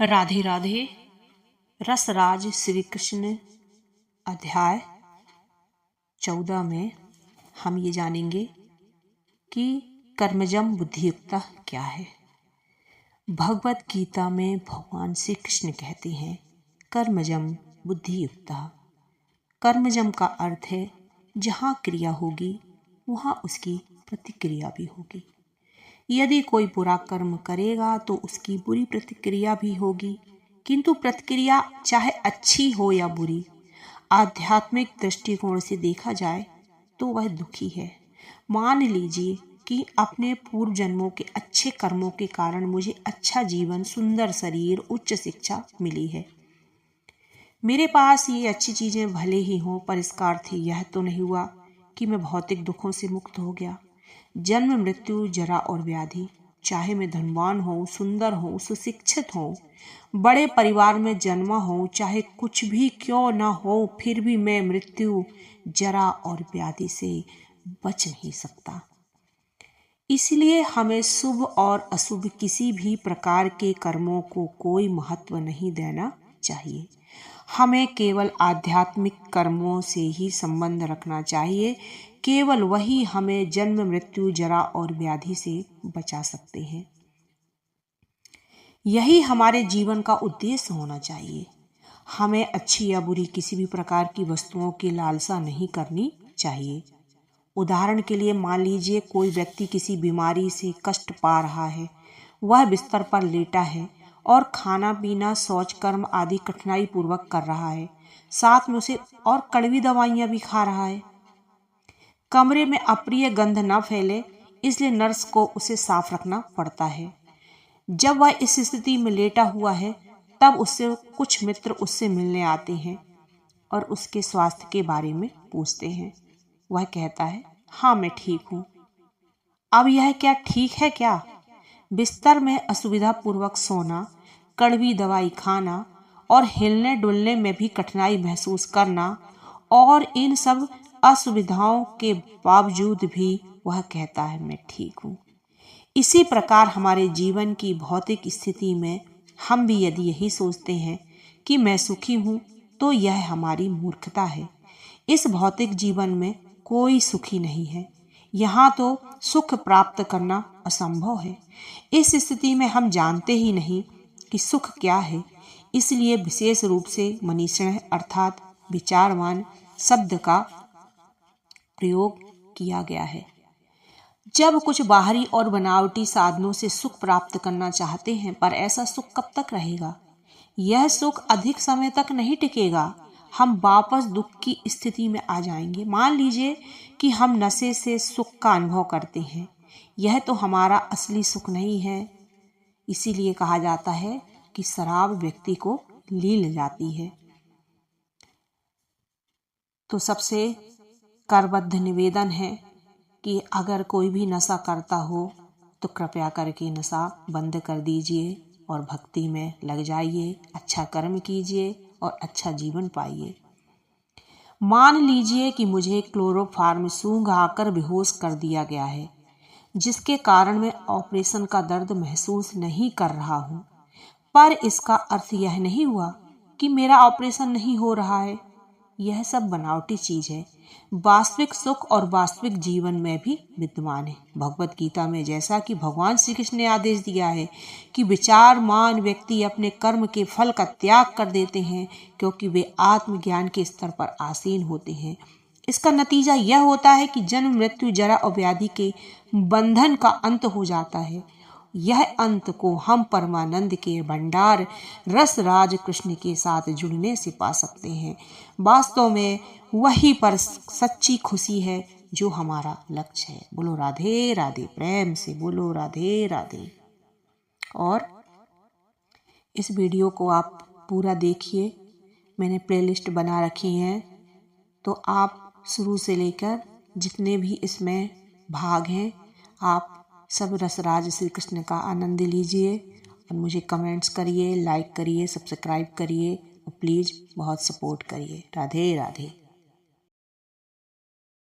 राधे राधे। रसराज श्री कृष्ण अध्याय 14 में हम ये जानेंगे कि कर्मजम बुद्धियुक्ता क्या है। भगवत गीता में भगवान श्री कृष्ण कहते हैं कर्मजम बुद्धियुक्ता। कर्मजम का अर्थ है जहाँ क्रिया होगी वहाँ उसकी प्रतिक्रिया भी होगी। यदि कोई बुरा कर्म करेगा तो उसकी बुरी प्रतिक्रिया भी होगी, किंतु प्रतिक्रिया चाहे अच्छी हो या बुरी, आध्यात्मिक दृष्टिकोण से देखा जाए तो वह दुखी है। मान लीजिए कि अपने पूर्व जन्मों के अच्छे कर्मों के कारण मुझे अच्छा जीवन, सुंदर शरीर, उच्च शिक्षा मिली है। मेरे पास ये अच्छी चीजें भले ही हों, पर इसका अर्थ यह तो नहीं हुआ कि मैं भौतिक दुखों से मुक्त हो गया। जन्म, मृत्यु, जरा और व्याधि, चाहे मैं धनवान हूँ, सुंदर हूँ, सुशिक्षित हूँ, बड़े परिवार में जन्मा हूँ, चाहे कुछ भी क्यों न हो, फिर भी मैं मृत्यु, जरा और व्याधि से बच नहीं सकता। इसलिए हमें शुभ और अशुभ किसी भी प्रकार के कर्मों को कोई महत्व नहीं देना चाहिए। हमें केवल आध्यात्मिक कर्मों से ही संबंध रखना चाहिए। केवल वही हमें जन्म, मृत्यु, जरा और व्याधि से बचा सकते हैं। यही हमारे जीवन का उद्देश्य होना चाहिए। हमें अच्छी या बुरी किसी भी प्रकार की वस्तुओं की लालसा नहीं करनी चाहिए। उदाहरण के लिए मान लीजिए कोई व्यक्ति किसी बीमारी से कष्ट पा रहा है। वह बिस्तर पर लेटा है और खाना पीना, शौच कर्म आदि कठिनाई पूर्वक कर रहा है। साथ में उसे और कड़वी दवाइयां भी खा रहा है। कमरे में अप्रिय गंध न फैले, इसलिए नर्स को उसे साफ रखना पड़ता है। जब वह इस स्थिति में लेटा हुआ है, तब उससे कुछ मित्र उससे मिलने आते हैं और उसके स्वास्थ्य के बारे में पूछते हैं। वह कहता है, हाँ मैं ठीक हूँ। अब यह क्या ठीक है क्या? बिस्तर में असुविधा पूर्वक सोना, कड़वी दवाई खाना और हिलने डुलने में भी कठिनाई महसूस करना, और इन सब असुविधाओं के बावजूद भी वह कहता है मैं ठीक हूँ। इसी प्रकार हमारे जीवन की भौतिक स्थिति में हम भी यदि यही सोचते हैं कि मैं सुखी हूँ, तो यह हमारी मूर्खता है। इस भौतिक जीवन में कोई सुखी नहीं है। यहाँ तो सुख प्राप्त करना असंभव है। इस स्थिति में हम जानते ही नहीं कि सुख क्या है। इसलिए विशेष रूप से मनीषण अर्थात विचारवान शब्द का प्रयोग किया गया है। जब कुछ बाहरी और बनावटी साधनों से सुख प्राप्त करना चाहते हैं, पर ऐसा सुख कब तक रहेगा? यह सुख अधिक समय तक नहीं टिकेगा। हम वापस दुख की स्थिति में आ जाएंगे। मान लीजिए कि हम नशे से सुख का अनुभव करते हैं। यह तो हमारा असली सुख नहीं है। इसीलिए कहा जाता है कि शराब व्यक्ति को लील जाती है। तो सबसे करबद्ध निवेदन है कि अगर कोई भी नशा करता हो तो कृपया करके नशा बंद कर दीजिए और भक्ति में लग जाइए, अच्छा कर्म कीजिए और अच्छा जीवन पाइए। मान लीजिए कि मुझे क्लोरोफार्म सूंघ आकर बेहोश कर दिया गया है, जिसके कारण मैं ऑपरेशन का दर्द महसूस नहीं कर रहा हूँ, पर इसका अर्थ यह नहीं हुआ कि मेरा ऑपरेशन नहीं हो रहा है। यह सब बनावटी चीज है। वास्तविक सुख और वास्तविक जीवन में भी विद्यमान है। भगवत गीता में जैसा कि भगवान श्री कृष्ण ने आदेश दिया है कि विचारमान व्यक्ति अपने कर्म के फल का त्याग कर देते हैं, क्योंकि वे आत्मज्ञान के स्तर पर आसीन होते हैं। इसका नतीजा यह होता है कि जन्म, मृत्यु, जरा और व्याधि के बंधन का अंत हो जाता है। यह अंत को हम परमानंद के भंडार रसराज कृष्ण के साथ जुड़ने से पा सकते हैं। वास्तव में वही पर सच्ची खुशी है जो हमारा लक्ष्य है। बोलो राधे राधे। प्रेम से बोलो राधे राधे। और इस वीडियो को आप पूरा देखिए। मैंने प्लेलिस्ट बना रखी है, तो आप शुरू से लेकर जितने भी इसमें भाग हैं, आप सब रसराज श्री कृष्ण का आनंद लीजिए और मुझे कमेंट्स करिए, लाइक करिए, सब्सक्राइब करिए और प्लीज़ बहुत सपोर्ट करिए। राधे राधे।